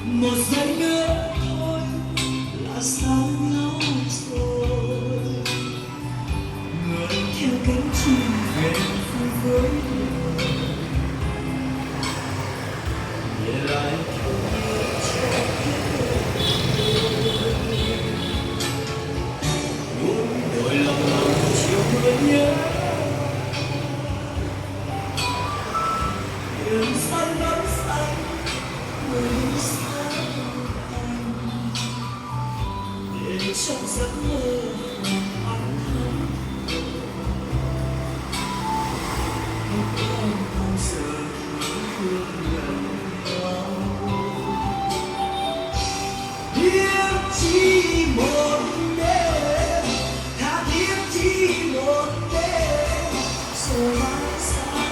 một giây nữa thôi là xa nhau rồi, người theo cánh chim về vui với đời, để lại theo yêu cho hết đời. Luôn đổi lòng lòng chiều mưa nhớ đường xanh nắng xanh người xa anh, để trong giấc mơ anh không bao giờ thương lần nhau. Biết chỉ một